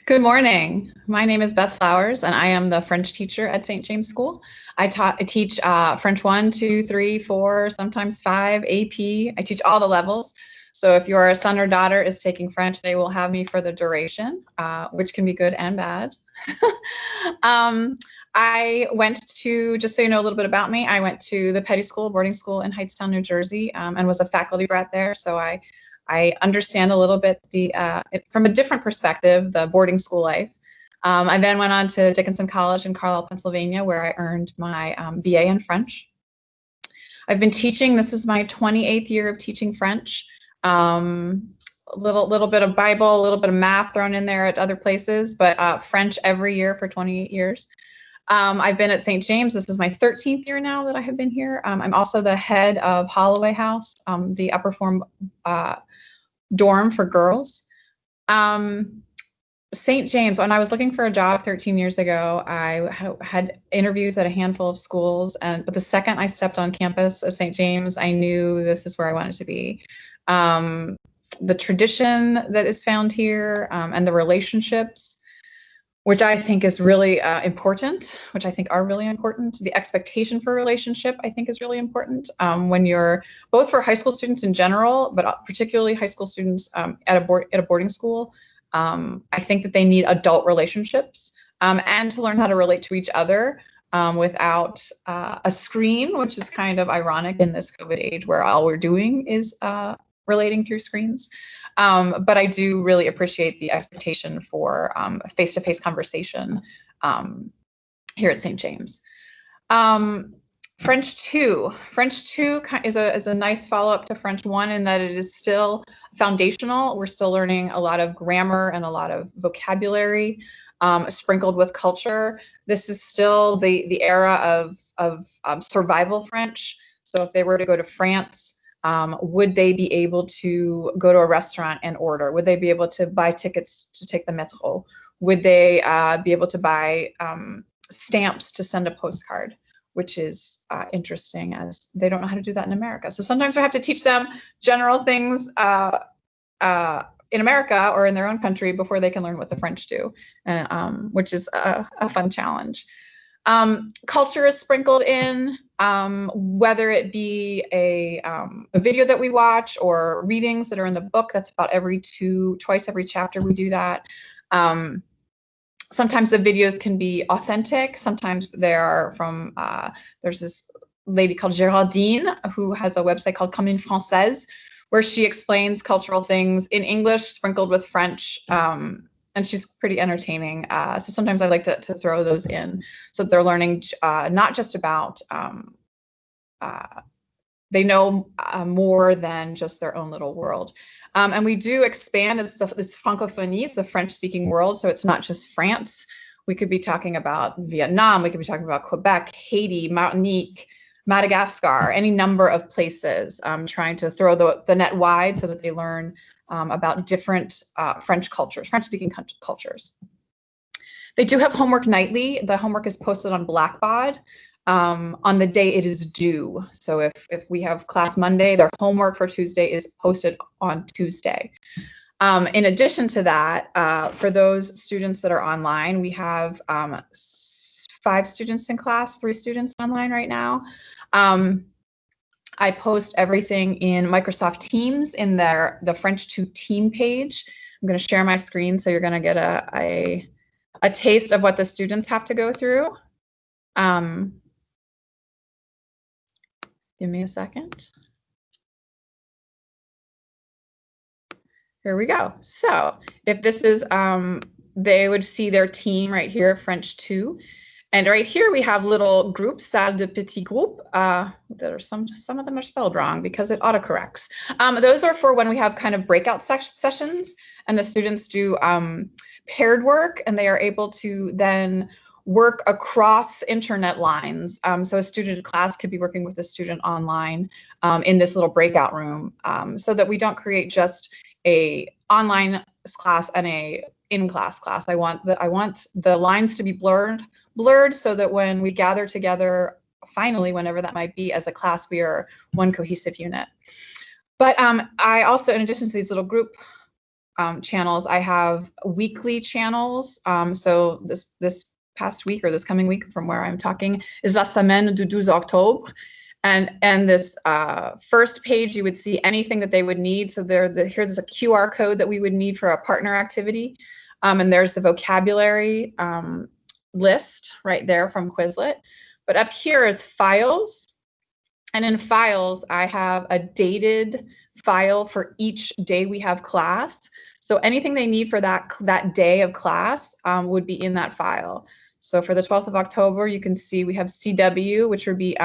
Good morning. My name is Beth Flowers, and I am the French teacher at St. James School. I teach French 1, 2, 3, 4, sometimes 5, AP. I teach all the levels. So if your son or daughter is taking French, they will have me for the duration, which can be good and bad. um, I went to, just so you know a little bit about me, I went to the Petty School, boarding school in Hightstown, New Jersey, and was a faculty brat there. So I understand a little bit from a different perspective, the boarding school life. I then went on to Dickinson College in Carlisle, Pennsylvania, where I earned my BA in French. I've been teaching, this is my 28th year of teaching French. A little bit of Bible, a little bit of math thrown in there at other places, but French every year for 28 years. I've been at St. James. This is my 13th year now that I have been here. I'm also the head of Holloway House, the upper form dorm for girls. St. James, when I was looking for a job 13 years ago, I had interviews at a handful of schools, but the second I stepped on campus at St. James, I knew this is where I wanted to be. The tradition that is found here and the relationships, which I think is really important, which I think are really important. The expectation for a relationship, I think, is really important when you're both for high school students in general, but particularly high school students at a boarding school. I think that they need adult relationships and to learn how to relate to each other without a screen, which is kind of ironic in this COVID age where all we're doing is relating through screens. But I do really appreciate the expectation for face-to-face conversation here at St. James. French 2 is a nice follow-up to French 1 in that it is still foundational. We're still learning a lot of grammar and a lot of vocabulary sprinkled with culture. This is still the era of survival French. So if they were to go to France, would they be able to go to a restaurant and order? Would they be able to buy tickets to take the metro? Would they be able to buy stamps to send a postcard? Which is interesting, as they don't know how to do that in America. So sometimes we have to teach them general things in America or in their own country before they can learn what the French do, which is a fun challenge. Culture is sprinkled in, whether it be a video that we watch or readings that are in the book. That's about twice every chapter we do that. Sometimes the videos can be authentic. Sometimes they are from, there's this lady called Geraldine who has a website called Comme une Française, where she explains cultural things in English sprinkled with French. And she's pretty entertaining. So sometimes I like to throw those in so that they're learning not just about, they know more than just their own little world. And we do expand, it's francophonie, it's the French-speaking world, so it's not just France. We could be talking about Vietnam, we could be talking about Quebec, Haiti, Martinique, Madagascar, any number of places, trying to throw the net wide so that they learn about different French cultures, French-speaking cultures. They do have homework nightly. The homework is posted on Blackboard on the day it is due. So if we have class Monday, their homework for Tuesday is posted on Tuesday. In addition to that, for those students that are online, we have 5 students in class, 3 students online right now. I post everything in Microsoft Teams in the French 2 team page. I'm going to share my screen, so you're going to get a taste of what the students have to go through. Give me a second. Here we go. So if this is, they would see their team right here, French 2. And right here we have little groups, salle de petit groupe. There are some of them are spelled wrong because it autocorrects. Those are for when we have kind of breakout sessions and the students do paired work, and they are able to then work across internet lines. So a student in class could be working with a student online in this little breakout room, so that we don't create just a online class and a in-class class. I want the lines to be blurred so that when we gather together, finally, whenever that might be, as a class, we are one cohesive unit. But I also, in addition to these little group channels. I have weekly channels. So this past week or this coming week from where I'm talking is La Semaine du 12 Octobre. And this first page, you would see anything that they would need. So here's a QR code that we would need for a partner activity. And there's the vocabulary list right there from Quizlet. But up here is files. And in files, I have a dated file for each day we have class. So anything they need for that day of class would be in that file. So for the 12th of October, you can see we have CW, which would be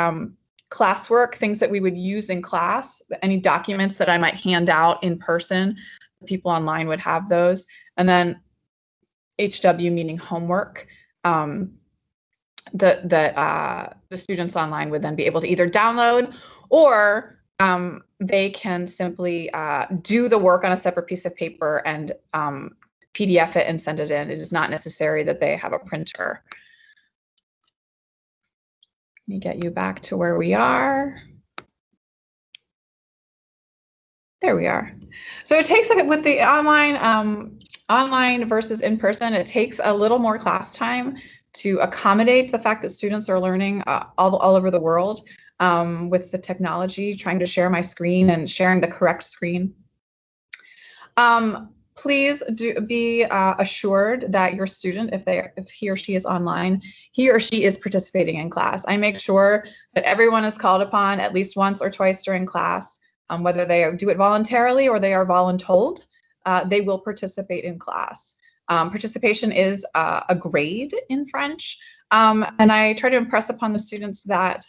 classwork, things that we would use in class, any documents that I might hand out in person. People online would have those. And then HW, meaning homework. The students online would then be able to either download or they can simply do the work on a separate piece of paper and PDF it and send it in. It is not necessary that they have a printer. Let me get you back to where we are. There we are. So it takes with the online versus in person, it takes a little more class time to accommodate the fact that students are learning all over the world with the technology, trying to share my screen and sharing the correct screen. Please do be assured that your student, if he or she is online, he or she is participating in class. I make sure that everyone is called upon at least once or twice during class, whether they do it voluntarily or they are voluntold, they will participate in class. Participation is a grade in French, and I try to impress upon the students that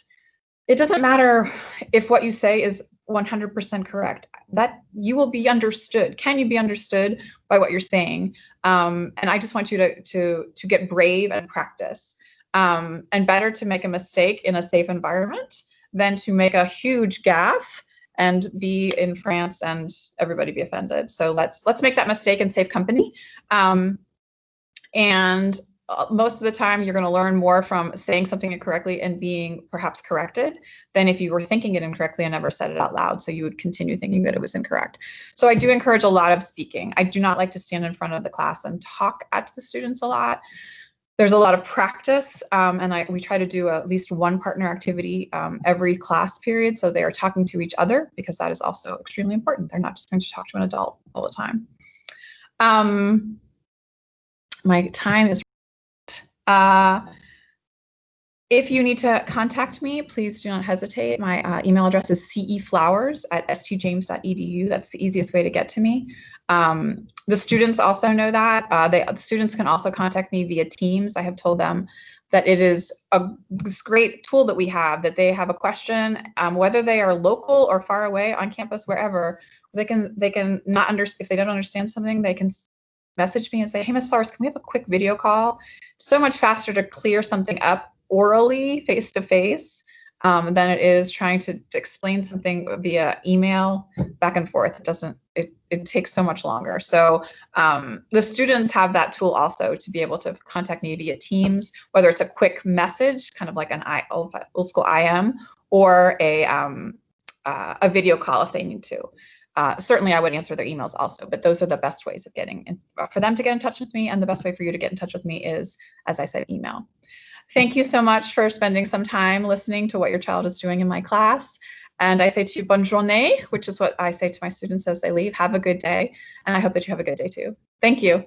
it doesn't matter if what you say is 100% correct, that you will be understood. Can you be understood by what you're saying? And I just want you to get brave and practice. And better to make a mistake in a safe environment than to make a huge gaffe and be in France and everybody be offended. So let's make that mistake in safe company. And most of the time you're going to learn more from saying something incorrectly and being perhaps corrected than if you were thinking it incorrectly and never said it out loud. So you would continue thinking that it was incorrect. So I do encourage a lot of speaking. I do not like to stand in front of the class and talk at the students a lot. There's a lot of practice, and we try to do at least one partner activity every class period, so they are talking to each other, because that is also extremely important. They're not just going to talk to an adult all the time. My time is if you need to contact me, please do not hesitate. My email address is ceflowers@stjames.edu. That's the easiest way to get to me. The students also know that. The students can also contact me via Teams. I have told them that it is this great tool that we have, that they have a question, whether they are local or far away on campus, wherever, they can not understand. If they don't understand something, they can message me and say, hey, Ms. Flowers, can we have a quick video call? So much faster to clear something up orally, face-to-face, than it is trying to explain something via email back and forth. It takes so much longer. So the students have that tool also to be able to contact me via Teams, whether it's a quick message, kind of like an old school IM, or a video call if they need to. Certainly I would answer their emails also, but those are the best ways of for them to get in touch with me, and the best way for you to get in touch with me is, as I said, email. Thank you so much for spending some time listening to what your child is doing in my class. And I say to you, bonne journée, which is what I say to my students as they leave. Have a good day. And I hope that you have a good day too. Thank you.